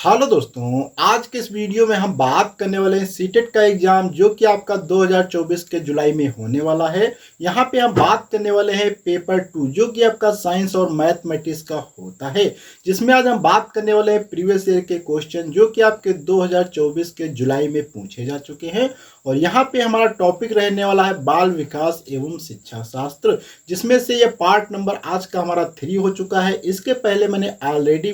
Hello दोस्तों, आज के इस वीडियो में हम बात करने वाले हैं सीटेट का एग्जाम जो कि आपका 2024 के जुलाई में होने वाला है। यहाँ पे हम बात करने वाले हैं पेपर 2 जो कि आपका साइंस और मैथमेटिक्स का होता है, जिसमें आज हम बात करने वाले हैं प्रीवियस ईयर के क्वेश्चन जो कि आपके 2024 के जुलाई में पूछे जा चुके हैं। और यहाँ पे हमारा टॉपिक रहने वाला है बाल विकास एवं शिक्षा शास्त्र, जिसमें से ये पार्ट नंबर आज का हमारा 3 हो चुका है। इसके पहले मैंने ऑलरेडी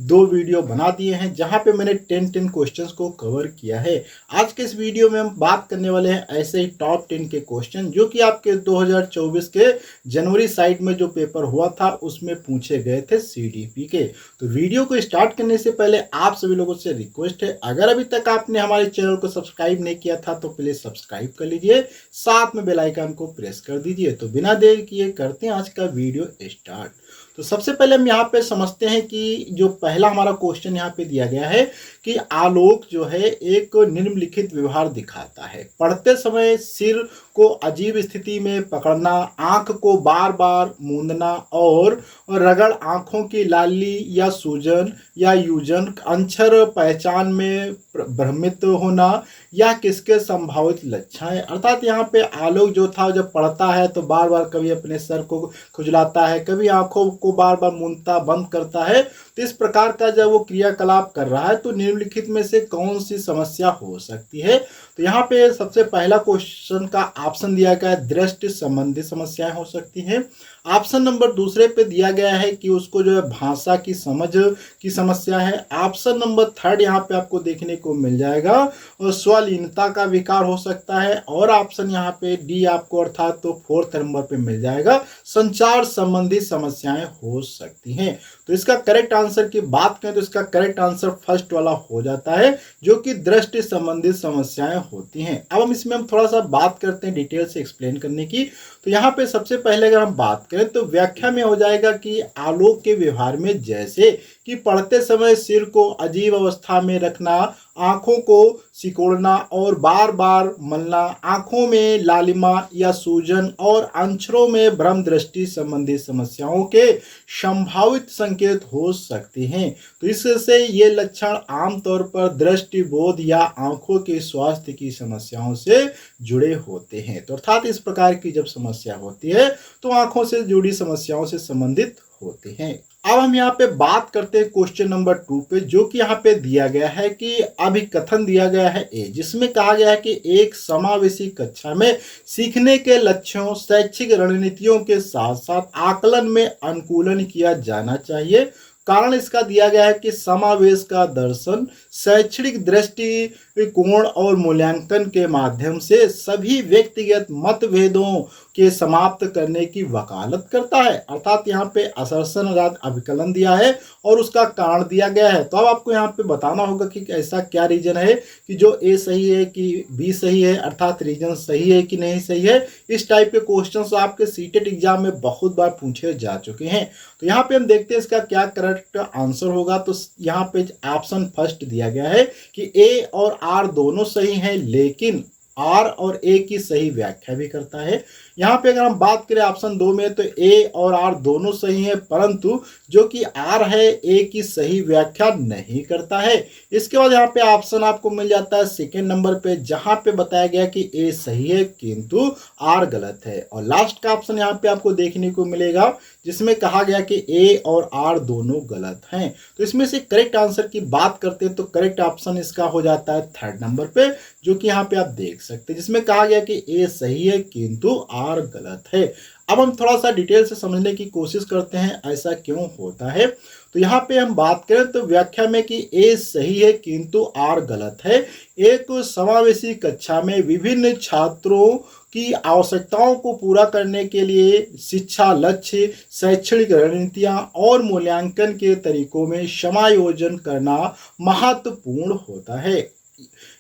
2 वीडियो बना दिए हैं जहां पे मैंने 10 क्वेश्चंस को कवर किया है। आज के इस वीडियो में हम बात करने वाले हैं ऐसे ही टॉप 10 के क्वेश्चन जो कि आपके 2024 के जनवरी साइड में जो पेपर हुआ था उसमें पूछे गए थे सीडीपी के। तो वीडियो को स्टार्ट करने से पहले आप सभी लोगों से रिक्वेस्ट है, अगर अभी तक आपने हमारे चैनल को सब्सक्राइब नहीं किया था तो प्लीज सब्सक्राइब कर लीजिए, साथ में बेल आइकन को प्रेस कर दीजिए। तो बिना देर किए करते हैं आज का वीडियो स्टार्ट। तो सबसे पहले हम यहाँ पे समझते हैं कि जो पहला हमारा क्वेश्चन यहाँ पे दिया गया है कि आलोक जो है एक निम्नलिखित व्यवहार दिखाता है। पढ़ते समय सिर को अजीब स्थिति में पकड़ना, आंख को बार बार मूंदना और रगड़ आंखों की लाली या सूजन या यूजन, अक्षर पहचान में भ्रमित होना या किसके संभावित लक्षण है। अर्थात यहाँ पे आलोक जो था जब पढ़ता है तो बार बार कभी अपने सर को खुजलाता है, कभी आंखों को बार बार मूंदता बंद करता है। तो इस प्रकार का जब वो क्रियाकलाप कर रहा है तो निम्नलिखित में से कौन सी समस्या हो सकती है। तो यहाँ पे सबसे पहला क्वेश्चन का ऑप्शन दिया गया है दृष्टि संबंधी समस्याएं हो सकती हैं। ऑप्शन नंबर दूसरे पे दिया गया है कि उसको जो है भाषा की समझ की समस्या है। ऑप्शन नंबर थर्ड यहाँ पे आपको देखने को मिल जाएगा और स्वलीनता का विकार हो सकता है। और ऑप्शन यहाँ पे डी आपको अर्थात तो फोर्थ नंबर पे मिल जाएगा संचार संबंधी समस्याएं हो सकती हैं। तो इसका करेक्ट आंसर की बात करें तो इसका करेक्ट आंसर फर्स्ट वाला हो जाता है जो कि दृष्टि संबंधित समस्याएं होती हैं। अब हम थोड़ा सा बात करते हैं डिटेल से एक्सप्लेन करने की। तो यहाँ पे सबसे पहले अगर हम बात करें तो व्याख्या में हो जाएगा कि आलोक के व्यवहार में जैसे कि पढ़ते समय सिर को अजीब अवस्था में रखना, आंखों को सिकोड़ना और बार बार मलना, आंखों में लालिमा या सूजन और अक्षरों में भ्रम दृष्टि संबंधी समस्याओं के संभावित संकेत हो सकते हैं। तो इससे ये लक्षण आमतौर पर दृष्टि बोध या आंखों के स्वास्थ्य की समस्याओं से जुड़े होते हैं। तो अर्थात इस प्रकार की जब समस्या होती है तो आंखों से जुड़ी समस्याओं से संबंधित होते हैं। अब हम यहाँ पे बात करते हैं क्वेश्चन नंबर 2 पे, जो कि यहाँ पे दिया गया है कि अभिकथन दिया गया है ए, जिसमें कहा गया है कि एक समावेशी कक्षा में सीखने के लक्ष्यों, शैक्षिक रणनीतियों के साथ साथ आकलन में अनुकूलन किया जाना चाहिए। कारण इसका दिया गया है कि समावेश का दर्शन शैक्षणिक दृष्टिकोण और मूल्यांकन के माध्यम से सभी व्यक्तिगत मतभेदों के समाप्त करने की वकालत करता है। अर्थात यहाँ पे असर्शन अर्थात अभिकलन दिया है और उसका कारण दिया गया है। तो अब आपको यहाँ पे बताना होगा कि ऐसा क्या रीजन है कि जो ए सही है कि बी सही है, अर्थात रीजन सही है कि नहीं सही है। इस टाइप के क्वेश्चंस आपके सीटेट एग्जाम में बहुत बार पूछे जा चुके हैं। तो यहाँ पे हम देखते हैं इसका क्या करेक्ट आंसर होगा। तो यहाँ पे ऑप्शन फर्स्ट दिया गया है कि ए और आर दोनों सही हैं, लेकिन आर और ए की सही व्याख्या भी करता है। यहाँ पे अगर हम बात करें ऑप्शन 2 में तो ए और आर दोनों सही हैं, परंतु जो कि आर है ए की सही व्याख्या नहीं करता है। इसके बाद यहाँ पे ऑप्शन आपको मिल जाता है सेकेंड नंबर पे, जहां पे बताया गया कि ए सही है किंतु आर गलत है। और लास्ट का ऑप्शन यहाँ पे आपको देखने को मिलेगा जिसमें कहा गया कि ए और आर दोनों गलत हैं। तो इसमें से करेक्ट आंसर की बात करते हैं तो करेक्ट ऑप्शन इसका हो जाता है थर्ड नंबर पे, जो कि यहाँ पे आप देख सकते हैं, जिसमें कहा गया कि ए सही है किंतु आर गलत है। अब हम थोड़ा सा डिटेल से समझने की कोशिश करते हैं ऐसा क्यों होता है। तो यहाँ पे हम बात करें तो व्याख्या में कि ए सही है किंतु आर गलत है। एक समावेशी कक्षा में विभिन्न छात्रों की आवश्यकताओं को पूरा करने के लिए शिक्षा लक्ष्य, शैक्षणिक रणनीतियां और मूल्यांकन के तरीकों में समायोजन करना महत्वपूर्ण होता है।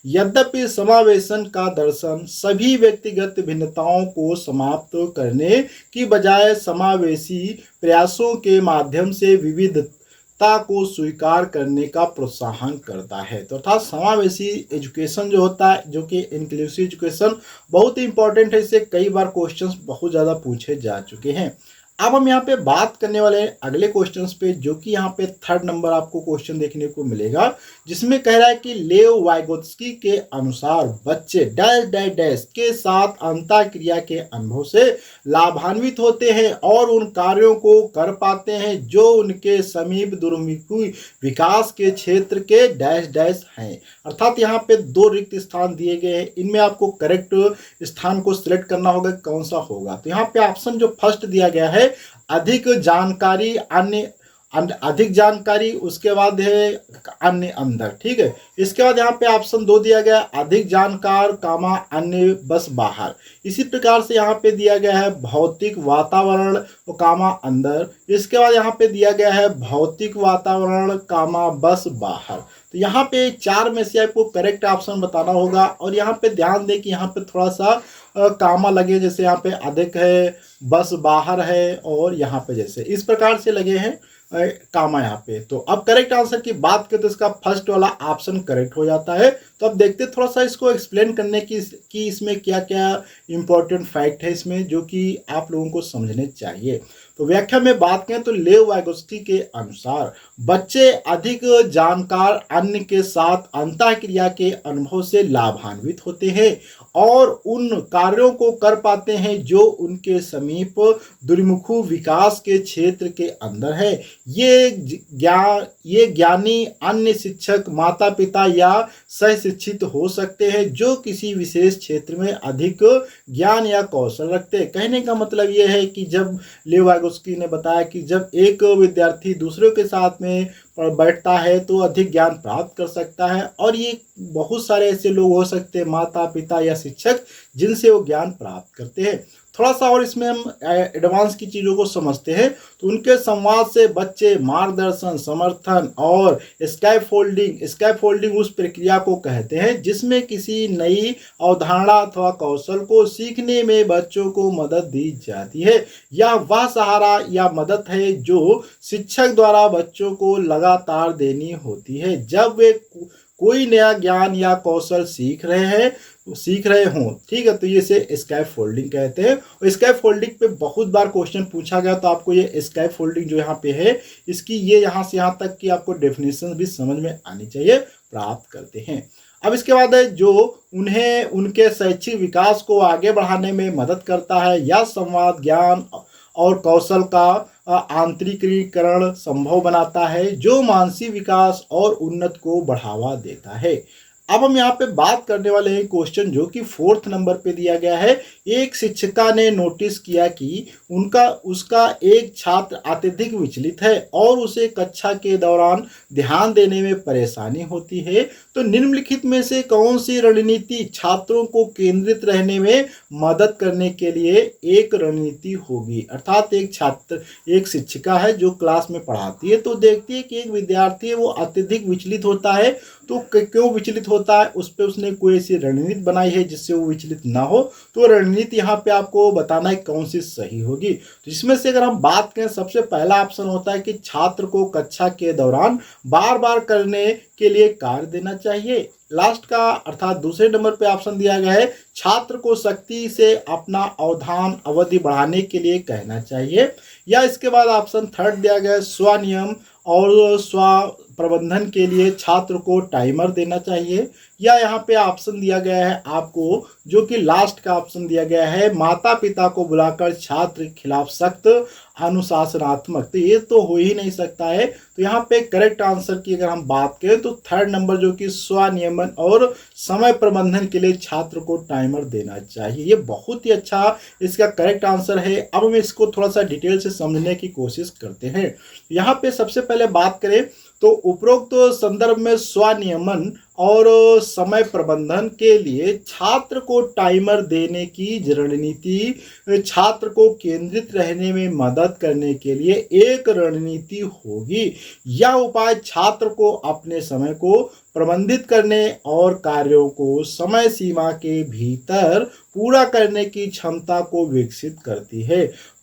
यद्यपि समावेशन का दर्शन सभी व्यक्तिगत भिन्नताओं को समाप्त करने की बजाय समावेशी प्रयासों के माध्यम से विविधता को स्वीकार करने का प्रोत्साहन करता है। तो अर्थात समावेशी एजुकेशन जो होता है, जो कि इंक्लूसिव एजुकेशन बहुत ही इंपॉर्टेंट है, इससे कई बार क्वेश्चंस बहुत ज़्यादा पूछे जा चुके हैं। अब हम यहाँ पे बात करने वाले हैं अगले क्वेश्चंस पे, जो कि यहाँ पे थर्ड नंबर आपको क्वेश्चन देखने को मिलेगा, जिसमें कह रहा है कि लेव वाइगोत्स्की के अनुसार बच्चे डैश डैश डैश के साथ अंतःक्रिया के अनुभव से लाभान्वित होते हैं और उन कार्यों को कर पाते हैं जो उनके समीप दुर्मुखी विकास के क्षेत्र के डैश डैश हैं। अर्थात यहाँ पे दो रिक्त स्थान दिए गए हैं, इनमें आपको करेक्ट स्थान को सिलेक्ट करना होगा कौन सा होगा। तो यहाँ पे ऑप्शन जो फर्स्ट दिया गया है अधिक जानकारी, अधिक जानकारी, उसके बाद है अन्य अंदर, ठीक है। इसके बाद यहाँ पे ऑप्शन 2 दिया गया अधिक जानकार कामा अन्य बस बाहर। इसी प्रकार से यहाँ पे दिया गया है भौतिक वातावरण कामा अंदर। इसके बाद यहाँ पे दिया गया है भौतिक वातावरण कामा बस बाहर। तो यहाँ पे 4 में से आपको करेक्ट ऑप्शन बताना होगा। और यहाँ पे ध्यान दें कि यहाँ पे थोड़ा सा कामा लगे, जैसे यहाँ पे अधिक है, बस बाहर है, और यहाँ पे जैसे इस प्रकार से लगे हैं कामा यहाँ पे। तो अब करेक्ट आंसर की बात करें तो इसका फर्स्ट वाला ऑप्शन करेक्ट हो जाता है। तो अब देखते थोड़ा सा इसको एक्सप्लेन करने की कि इसमें क्या क्या इंपॉर्टेंट फैक्ट है इसमें, जो कि आप लोगों को समझने चाहिए। तो व्याख्या में बात करें तो लेव वाइगोत्स्की के अनुसार बच्चे अधिक जानकार अन्य के साथ अंतःक्रिया के अनुभव से लाभान्वित होते हैं और उन कार्यों को कर पाते हैं जो उनके समीप दुर्मुख विकास के क्षेत्र के अंदर है। ये ज्ञानी अन्य शिक्षक, माता पिता या सह शिक्षित हो सकते हैं जो किसी विशेष क्षेत्र में अधिक ज्ञान या कौशल रखते हैं। कहने का मतलब ये है कि जब लेव वाइगोत्स्की ने बताया कि जब एक विद्यार्थी दूसरों के साथ में बैठता है तो अधिक ज्ञान प्राप्त कर सकता है, और ये बहुत सारे ऐसे लोग हो सकते हैं, माता पिता या शिक्षक, जिनसे वो ज्ञान प्राप्त करते हैं। थोड़ा सा और इसमें हम एडवांस की चीज़ों को समझते हैं तो उनके संवाद से बच्चे मार्गदर्शन, समर्थन और स्कैफोल्डिंग उस प्रक्रिया को कहते हैं जिसमें किसी नई अवधारणा अथवा कौशल को सीखने में बच्चों को मदद दी जाती है। यह वह सहारा या मदद है जो शिक्षक द्वारा बच्चों को लगातार देनी होती है जब वे कोई नया ज्ञान या कौशल सीख रहे हों, ठीक है। तो ये से स्कैफोल्डिंग कहते हैं। और स्कैफोल्डिंग पे बहुत बार क्वेश्चन पूछा गया, तो आपको ये स्कैफोल्डिंग जो यहाँ पे है इसकी ये यहाँ से यहाँ तक की आपको डेफिनेशन भी समझ में आनी चाहिए, प्राप्त करते हैं। अब इसके बाद है जो उन्हें उनके शैक्षिक विकास को आगे बढ़ाने में मदद करता है या संवाद, ज्ञान और कौशल का आंतरिकीकरण संभव बनाता है जो मानसिक विकास और उन्नति को बढ़ावा देता है। अब हम यहाँ पे बात करने वाले हैं क्वेश्चन जो कि 4th नंबर पे दिया गया है। एक शिक्षिका ने नोटिस किया कि उसका एक छात्र अत्यधिक विचलित है और उसे कक्षा के दौरान ध्यान देने में परेशानी होती है। तो निम्नलिखित में से कौन सी रणनीति छात्रों को केंद्रित रहने में मदद करने के लिए एक रणनीति होगी। अर्थात एक शिक्षिका है जो क्लास में पढ़ाती है, तो देखती है कि एक विद्यार्थी है वो अत्यधिक विचलित होता है, तो क्यों विचलित होता है उस पर उसने कोई ऐसी रणनीति बनाई है जिससे वो विचलित ना हो। तो रणनीति यहाँ पे आपको बताना है कौन सी सही होगी। तो इसमें से अगर हम बात करें, सबसे पहला ऑप्शन होता है कि छात्र को कक्षा के दौरान बार बार करने के लिए कार्य देना चाहिए। लास्ट का अर्थात दूसरे नंबर पे ऑप्शन दिया गया है छात्र को सख्ती से अपना अवधान अवधि बढ़ाने के लिए कहना चाहिए। या इसके बाद ऑप्शन थर्ड दिया गया है स्वनियम और स्व प्रबंधन के लिए छात्र को टाइमर देना चाहिए। या यहाँ पे ऑप्शन दिया गया है आपको, जो कि लास्ट का ऑप्शन दिया गया है, माता पिता को बुलाकर छात्र के खिलाफ सख्त अनुशासनात्मक। तो ये तो हो ही नहीं सकता है। तो यहाँ पे करेक्ट आंसर की अगर हम बात करें तो थर्ड नंबर जो कि स्वनियमन और समय प्रबंधन के लिए छात्र को टाइमर देना चाहिए। ये बहुत ही अच्छा इसका करेक्ट आंसर है। अब हम इसको थोड़ा सा डिटेल से समझने की कोशिश करते हैं। यहाँ पे सबसे पहले बात करें तो उपरोक्त संदर्भ में स्वनियमन और समय प्रबंधन के लिए छात्र को टाइमर देने की रणनीति छात्र को केंद्रित रहने में मदद करने के लिए एक रणनीति होगी। यह उपाय छात्र को अपने समय को प्रबंधित करने और कार्यों को समय सीमा के भीतर पूरा करने की क्षमता को विकसित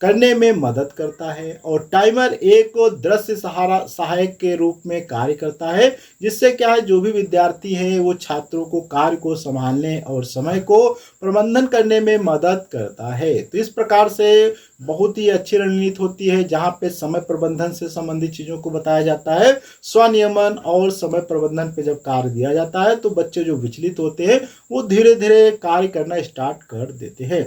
करने में मदद करता है। और टाइमर एक दृश्य सहायक के रूप में कार्य करता है, जिससे क्या है जो भी विद्यार्थी निभाती है, वो छात्रों को कार्य को संभालने और समय को प्रबंधन करने में मदद करता है। तो इस प्रकार से बहुत ही अच्छी रणनीति होती है जहाँ पे समय प्रबंधन से संबंधित चीज़ों को बताया जाता है। स्वनियमन और समय प्रबंधन पे जब कार्य दिया जाता है तो बच्चे जो विचलित होते हैं वो धीरे धीरे कार्य करना स्टार्ट कर देते हैं।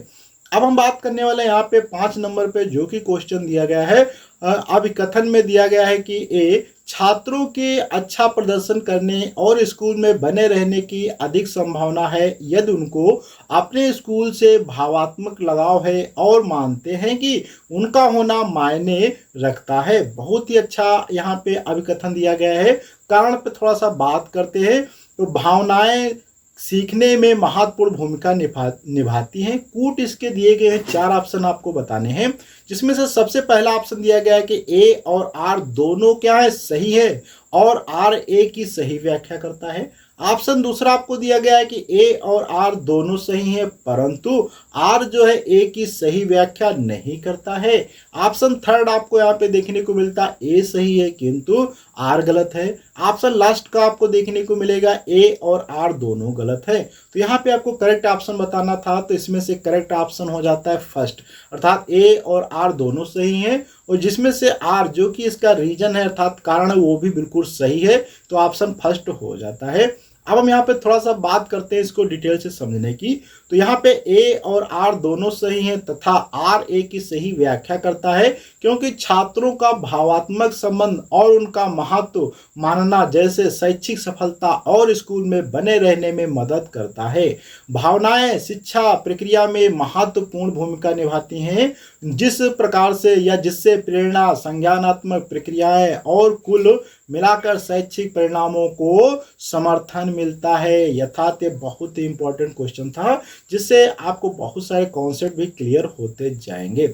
अब हम बात करने वाले हैं यहाँ पे 5 नंबर पे, जो कि क्वेश्चन दिया गया है अभिकथन में दिया गया है कि ए छात्रों के अच्छा प्रदर्शन करने और स्कूल में बने रहने की अधिक संभावना है यदि उनको अपने स्कूल से भावात्मक लगाव है और मानते हैं कि उनका होना मायने रखता है। बहुत ही अच्छा यहाँ पे अभिकथन दिया गया है। कारण पे थोड़ा सा बात करते हैं। तो भावनाएं सीखने में महत्वपूर्ण भूमिका निभाती हैं। कूट इसके दिए गए हैं 4 ऑप्शन आपको बताने हैं, जिसमें से सबसे पहला ऑप्शन दिया गया है कि ए और आर दोनों क्या है, सही है और आर ए की सही व्याख्या करता है। ऑप्शन दूसरा आपको दिया गया है कि ए और आर दोनों सही हैं परंतु आर जो है ए की सही व्याख्या नहीं करता है। ऑप्शन थर्ड आपको यहाँ पे देखने को मिलता है ए सही है किंतु आर गलत है। ऑप्शन लास्ट का आपको देखने को मिलेगा ए और आर दोनों गलत है। तो यहाँ पे आपको करेक्ट ऑप्शन बताना था, तो इसमें से करेक्ट ऑप्शन हो जाता है फर्स्ट, अर्थात ए और आर दोनों सही हैं और जिसमें से आर जो कि इसका रीजन है अर्थात कारण है वो भी बिल्कुल सही है, तो ऑप्शन फर्स्ट हो जाता है। अब हम यहाँ पे थोड़ा सा बात करते हैं इसको डिटेल से समझने की। तो यहाँ पे ए और आर दोनों सही हैं तथा आर ए की सही व्याख्या करता है, क्योंकि छात्रों का भावात्मक संबंध और उनका महत्व मानना जैसे शैक्षिक सफलता और स्कूल में बने रहने में मदद करता है। भावनाएं शिक्षा प्रक्रिया में महत्वपूर्ण भूमिका निभाती हैं, जिस प्रकार से या जिससे प्रेरणा, संज्ञानात्मक प्रक्रियाएं और कुल मिलाकर शैक्षिक परिणामों को समर्थन मिलता है। यथार्थ ये बहुत ही इंपॉर्टेंट क्वेश्चन था, जिससे आपको बहुत सारे कॉन्सेप्ट भी क्लियर होते जाएंगे।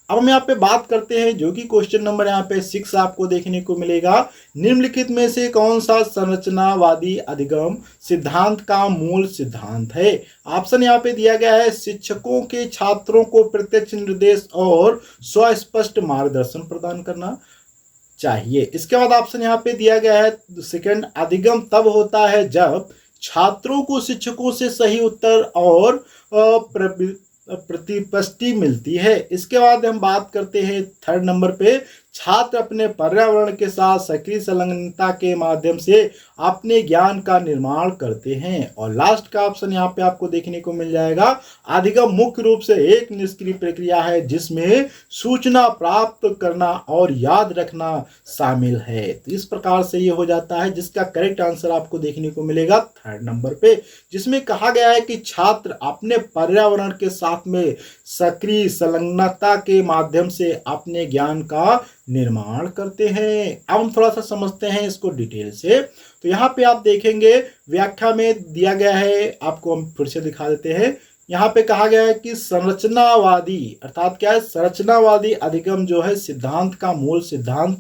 अब हम यहाँ पे बात करते हैं, जो कि क्वेश्चन नंबर यहाँ पे 6 आपको देखने को मिलेगा। निम्नलिखित में से कौन सा संरचनावादी अधिगम सिद्धांत का मूल सिद्धांत है? ऑप्शन यहाँ पे दिया गया है शिक्षकों के छात्रों को प्रत्यक्ष निर्देश और स्वस्पष्ट मार्गदर्शन प्रदान करना चाहिए। इसके बाद ऑप्शन यहाँ पे दिया गया है सेकंड, अधिगम तब होता है जब छात्रों को शिक्षकों से सही उत्तर और प्रतिपुष्टि मिलती है। इसके बाद हम बात करते हैं थर्ड नंबर पे, छात्र अपने पर्यावरण के साथ सक्रिय संलग्नता के माध्यम से अपने ज्ञान का निर्माण करते हैं। और लास्ट का ऑप्शन यहाँ पे आपको देखने को मिल जाएगा, अधिगम मुख्य रूप से एक निष्क्रिय प्रक्रिया है जिसमें सूचना प्राप्त करना और याद रखना शामिल है। तो इस प्रकार से ये हो जाता है, जिसका करेक्ट आंसर आपको देखने को मिलेगा थर्ड नंबर पे, जिसमें कहा गया है कि छात्र अपने पर्यावरण के साथ में सक्रिय संलग्नता के माध्यम से अपने ज्ञान का निर्माण करते हैं। अब हम थोड़ा सा समझते हैं इसको डिटेल से। तो यहाँ पे आप देखेंगे व्याख्या में दिया गया है, आपको हम फिर से दिखा देते हैं। यहाँ पे कहा गया है कि संरचनावादी अर्थात क्या है, संरचनावादी अधिगम जो है सिद्धांत का मूल सिद्धांत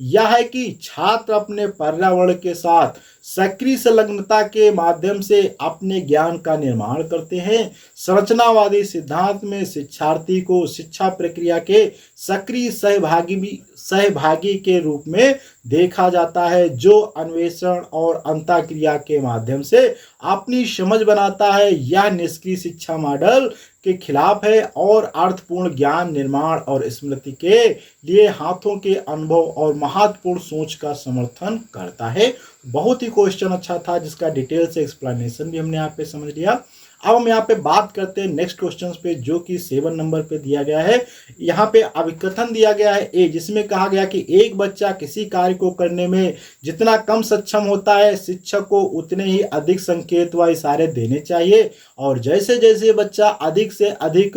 यह है कि छात्र अपने पर्यावरण के साथ सक्रिय संलग्नता के माध्यम से अपने ज्ञान का निर्माण करते हैं। संरचनावादी सिद्धांत में शिक्षार्थी को शिक्षा प्रक्रिया के सक्रिय सहभागी के रूप में देखा जाता है, जो अन्वेषण और अंतःक्रिया के माध्यम से अपनी समझ बनाता है। यह निष्क्रिय शिक्षा मॉडल के खिलाफ है और अर्थपूर्ण ज्ञान निर्माण और स्मृति के लिए हाथों के अनुभव और महत्वपूर्ण सोच का समर्थन करता है। बहुत ही क्वेश्चन अच्छा था, जिसका डिटेल से एक्सप्लेनेशन भी हमने यहाँ पे समझ लिया। अब हम यहाँ पे बात करते हैं नेक्स्ट क्वेश्चन पे, जो कि 7 नंबर पे दिया गया है। यहाँ पे अभिकथन दिया गया है ए, जिसमें कहा गया कि एक बच्चा किसी कार्य को करने में जितना कम सक्षम होता है, शिक्षक को उतने ही अधिक संकेत व इशारे देने चाहिए और जैसे जैसे बच्चा अधिक से अधिक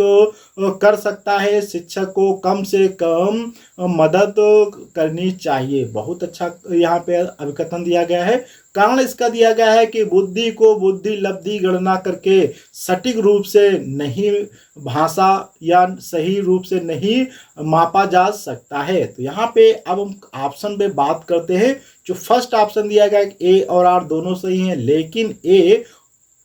कर सकता है, शिक्षक को कम से कम मदद करनी चाहिए। बहुत अच्छा यहाँ पे अभिकथन दिया गया है। कारण इसका दिया गया है कि बुद्धि को बुद्धि लब्धि गणना करके सटीक रूप से नहीं भाषा या सही रूप से नहीं मापा जा सकता है। तो यहाँ पे अब हम ऑप्शन पे बात करते हैं। जो फर्स्ट ऑप्शन दिया गया है ए और आर दोनों सही हैं, लेकिन ए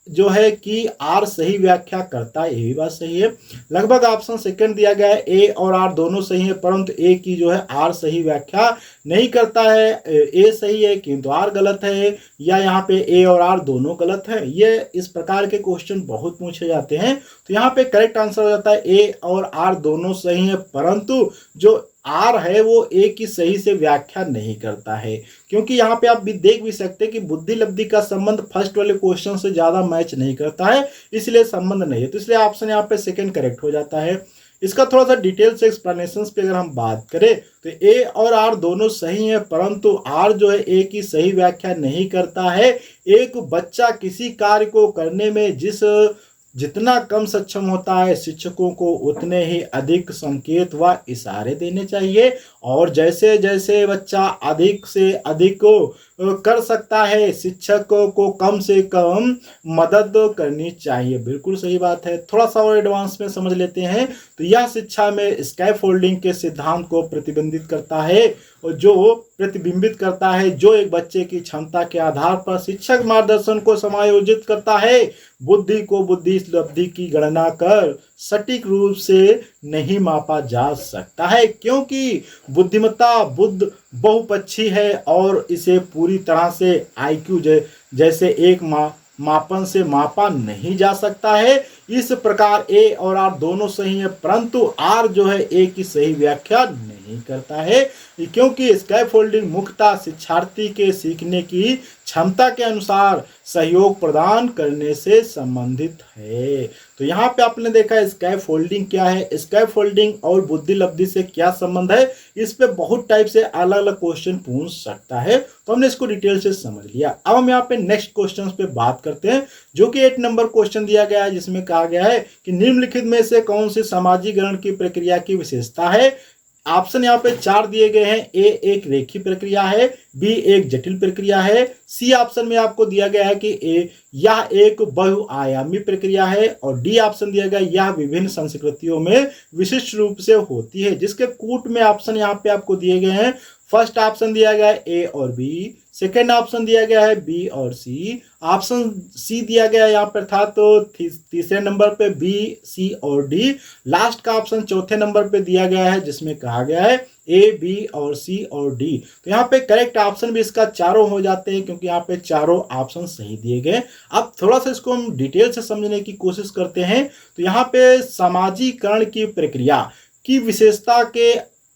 जो है कि आर सही व्याख्या करता है, ये भी बात सही है। लगभग ऑप्शन सेकंड दिया गया है ए और आर दोनों सही है, परंतु ए की जो है आर सही व्याख्या नहीं करता है। ए सही है किंतु आर गलत है, या यहाँ पे ए और आर दोनों गलत है। ये इस प्रकार के क्वेश्चन बहुत पूछे जाते हैं। तो यहाँ पे करेक्ट आंसर हो जाता है ए और आर दोनों सही है, परंतु जो आर है वो ए की सही से व्याख्या नहीं करता है, क्योंकि यहाँ पे आप भी देख भी सकते हैं कि बुद्धि लब्धि का संबंध फर्स्ट वाले क्वेश्चन से ज्यादा मैच नहीं करता है, इसलिए संबंध नहीं है। तो इसलिए ऑप्शन यहाँ पे सेकंड करेक्ट हो जाता है। इसका थोड़ा सा डिटेल से एक्सप्लेनेशन पे अगर हम बात करें तो ए और आर दोनों सही हैं, परंतु आर जो है ए की सही व्याख्या नहीं करता है। एक बच्चा किसी कार्य को करने में जितना कम सक्षम होता है, शिक्षकों को उतने ही अधिक संकेत व इशारे देने चाहिए, और जैसे जैसे बच्चा अधिक से अधिक कर सकता है, शिक्षक को कम से कम मदद करनी चाहिए। बिल्कुल सही बात है। थोड़ा सा और एडवांस में समझ लेते हैं तो यह शिक्षा में स्कैफोल्डिंग के सिद्धांत को प्रतिबिंबित करता है, और जो एक बच्चे की क्षमता के आधार पर शिक्षक मार्गदर्शन को समायोजित करता है। बुद्धि को बुद्धि लब्धि की गणना कर सटीक रूप से नहीं मापा जा सकता है, क्योंकि बुद्धिमत्ता बुद्ध बहुपक्षी है और इसे पूरी तरह से आईक्यू जैसे एक मापन से मापा नहीं जा सकता है। इस प्रकार ए और आर दोनों सही है, परंतु आर जो है ए की सही व्याख्या नहीं करता है, क्योंकि स्कैफोल्डिंग मुख्यतः शिक्षार्थी के सीखने की क्षमता के अनुसार सहयोग प्रदान करने से संबंधित है। तो यहाँ पे आपने देखा स्कैफोल्डिंग क्या है, स्कैफोल्डिंग और बुद्धि लब्धि से क्या संबंध है, इस पे बहुत टाइप से अलग अलग क्वेश्चन पूछ सकता है। तो हमने इसको डिटेल से समझ लिया। अब हम यहाँ पे नेक्स्ट क्वेश्चन पे बात करते हैं, जो कि 8 नंबर क्वेश्चन दिया गया है, जिसमें कहा गया है कि निम्नलिखित में से कौन सी सामाजिकरण की प्रक्रिया की विशेषता है। ऑप्शन यहाँ पे 4 दिए गए हैं। ए एक रेखीय प्रक्रिया है, बी एक जटिल प्रक्रिया है, सी ऑप्शन में आपको दिया गया है कि यह एक बहुआयामी प्रक्रिया है, और डी ऑप्शन दिया गया यह विभिन्न संस्कृतियों में विशिष्ट रूप से होती है। जिसके कूट में ऑप्शन यहाँ पे आपको दिए गए हैं। फर्स्ट ऑप्शन दिया गया है ए और बी, सेकेंड ऑप्शन दिया गया है बी और सी, ऑप्शन सी दिया गया है यहाँ पर था तो तीसरे नंबर पे बी सी और डी, लास्ट का ऑप्शन चौथे नंबर पे दिया गया है, जिसमें कहा गया है ए बी और सी और डी। तो यहाँ पे करेक्ट ऑप्शन भी इसका चारों हो जाते हैं, क्योंकि यहाँ पे चारों ऑप्शन सही दिए गए। अब थोड़ा सा इसको हम डिटेल से समझने की कोशिश करते हैं। तो यहाँ पे सामाजिकरण की प्रक्रिया की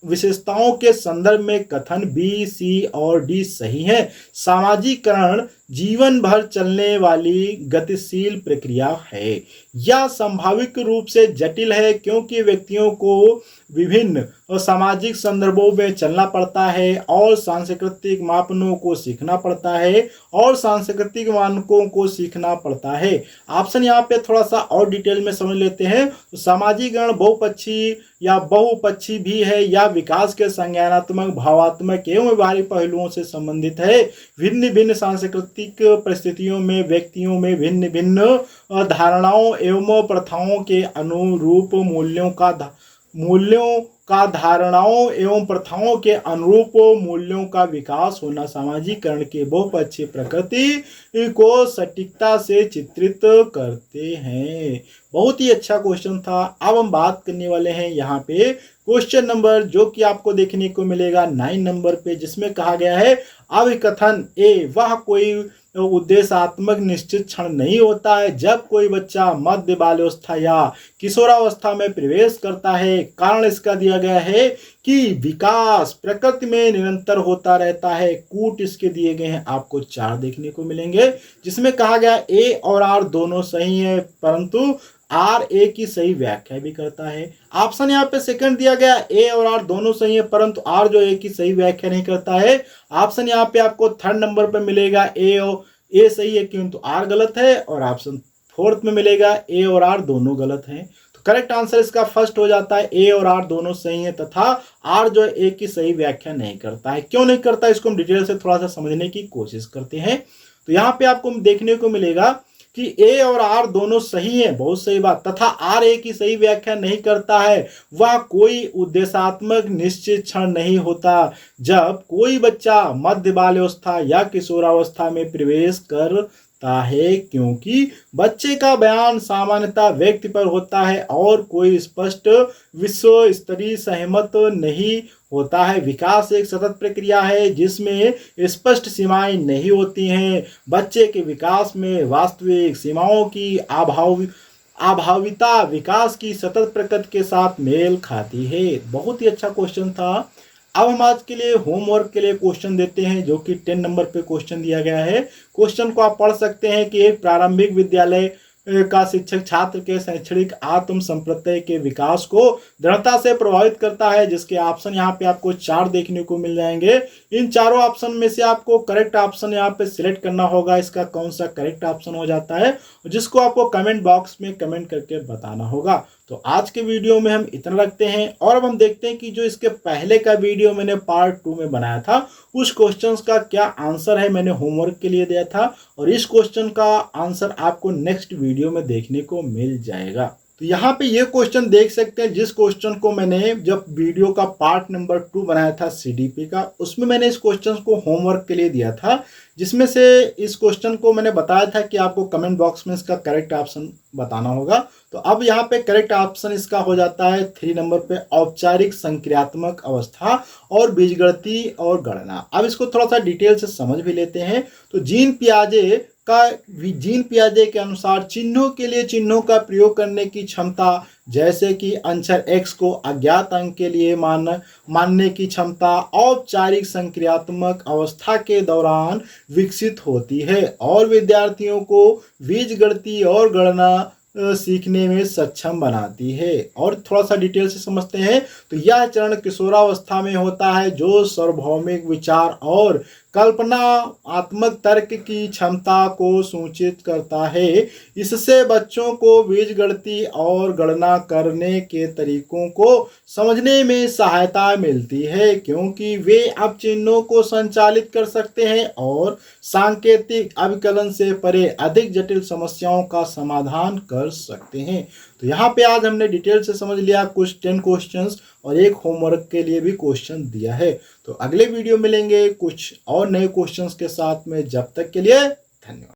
विशेषताओं के संदर्भ में कथन बी सी और डी सही है। सामाजिकरण जीवन भर चलने वाली गतिशील प्रक्रिया है। यह संभाविक रूप से जटिल है, क्योंकि व्यक्तियों को विभिन्न सामाजिक संदर्भों में चलना पड़ता है और सांस्कृतिक मापनों को सीखना पड़ता है और सांस्कृतिक मानकों को सीखना पड़ता है। ऑप्शन यहाँ पे थोड़ा सा और डिटेल में समझ लेते हैं। तो सामाजिकरण बहुपक्षी या बहुपक्षी भी है, या विकास के संज्ञानात्मक भावात्मक एवं व्यवहारिक पहलुओं से संबंधित है। भिन्न भिन्न सांस्कृतिक परिस्थितियों में व्यक्तियों में भिन्न भिन्न धारणाओं एवं प्रथाओं के अनुरूप धारणाओं एवं प्रथाओं के अनुरूप मूल्यों का विकास होना सामाजिकरण के बहुपक्षीय प्रकृति को सटीकता से चित्रित करते हैं। बहुत ही अच्छा क्वेश्चन था। अब हम बात करने वाले हैं यहाँ पे क्वेश्चन नंबर, जो कि आपको देखने को मिलेगा 9 नंबर पे, जिसमें कहा गया है अभिकथन ए वह कोई उद्देश्यात्मक निश्चित क्षण नहीं होता है जब कोई बच्चा मध्य बाल्यावस्था या किशोरावस्था में प्रवेश करता है। कारण इसका दिया गया है कि विकास प्रकृति में निरंतर होता रहता है। कूट इसके दिए गए हैं, आपको 4 देखने को मिलेंगे, जिसमें कहा गया ए और आर दोनों सही है, परंतु आर ए की सही व्याख्या भी करता है। ऑप्शन यहाँ पे सेकंड दिया गया ए और आर दोनों सही है, परंतु आर जो ए की सही व्याख्या नहीं करता है। ऑप्शन यहाँ पे आपको 3rd नंबर पे मिलेगा ए सही है किंतु आर गलत है, और ऑप्शन 4th में मिलेगा ए और आर दोनों गलत हैं। तो करेक्ट आंसर इसका फर्स्ट हो जाता है ए और आर दोनों सही है, तथा आर जो ए की सही व्याख्या नहीं करता है। क्यों नहीं करता, इसको हम डिटेल से थोड़ा सा समझने की कोशिश करते हैं। तो यहाँ पे आपको देखने को मिलेगा कि ए और आर दोनों सही हैं, बहुत सही बात, तथा आर ए की सही व्याख्या नहीं करता है। वह कोई उद्देश्यात्मक निश्चित क्षण नहीं होता जब कोई बच्चा मध्य बाल्यावस्था या किशोरावस्था में प्रवेश करता सकता है, क्योंकि बच्चे का बयान सामान्यतः व्यक्ति पर होता है और कोई स्पष्ट विश्व स्तरीय सहमत नहीं होता है। विकास एक सतत प्रक्रिया है जिसमें स्पष्ट सीमाएं नहीं होती हैं। बच्चे के विकास में वास्तविक सीमाओं की अभाविता विकास की सतत प्रकृति के साथ मेल खाती है। बहुत ही अच्छा क्वेश्चन था। अब हम आज के लिए होमवर्क के लिए क्वेश्चन देते हैं, जो कि 10 नंबर पे क्वेश्चन दिया गया है। क्वेश्चन को आप पढ़ सकते हैं कि एक प्रारंभिक विद्यालय का शिक्षक छात्र के शैक्षणिक आत्म संप्रत्यय के विकास को दृढ़ता से प्रभावित करता है, जिसके ऑप्शन यहाँ पे आपको 4 देखने को मिल जाएंगे। इन चारों ऑप्शन में से आपको करेक्ट ऑप्शन यहाँ पे सिलेक्ट करना होगा, इसका कौन सा करेक्ट ऑप्शन हो जाता है, जिसको आपको कमेंट बॉक्स में कमेंट करके बताना होगा। तो आज के वीडियो में हम इतना रखते हैं और अब हम देखते हैं कि जो इसके पहले का वीडियो मैंने पार्ट 2 में बनाया था उस क्वेश्चंस का क्या आंसर है, मैंने होमवर्क के लिए दिया था, और इस क्वेश्चन का आंसर आपको नेक्स्ट वीडियो में देखने को मिल जाएगा। तो यहाँ पे ये क्वेश्चन देख सकते हैं, जिस क्वेश्चन को मैंने जब वीडियो का पार्ट नंबर 2 बनाया था सीडीपी का, उसमें मैंने इस क्वेश्चन को होमवर्क के लिए दिया था, जिसमें से इस क्वेश्चन को मैंने बताया था कि आपको कमेंट बॉक्स में इसका करेक्ट ऑप्शन बताना होगा। तो अब यहाँ पे करेक्ट ऑप्शन इसका हो जाता है 3 नंबर पे, औपचारिक संक्रियात्मक अवस्था और बीजगणितीय और गणना। अब इसको थोड़ा सा डिटेल से समझ भी लेते हैं। तो जीन पियाजे के अनुसार चिन्हों के लिए चिन्हों का प्रयोग करने की क्षमता, जैसे कि अक्षर x को अज्ञात अंक के लिए मानने की क्षमता, औपचारिक संक्रियात्मक अवस्था के दौरान विकसित होती है और विद्यार्थियों को बीजगणितीय और गणना सीखने में सक्षम बनाती है। और थोड़ा सा डिटेल से समझते हैं। तो यह चरण किशोरावस्था में होता है, जो सार्वभौमिक विचार और कल्पनात्मक तर्क की क्षमता को सूचित करता है। इससे बच्चों को बीजगणितीय और गणना करने के तरीकों को समझने में सहायता मिलती है, क्योंकि वे अब चिन्हों को संचालित कर सकते हैं और सांकेतिक अभिकलन से परे अधिक जटिल समस्याओं का समाधान कर सकते हैं। तो यहाँ पे आज हमने डिटेल से समझ लिया कुछ 10 क्वेश्चंस और एक होमवर्क के लिए भी क्वेश्चन दिया है। तो अगले वीडियो मिलेंगे कुछ और नए क्वेश्चंस के साथ में, जब तक के लिए धन्यवाद।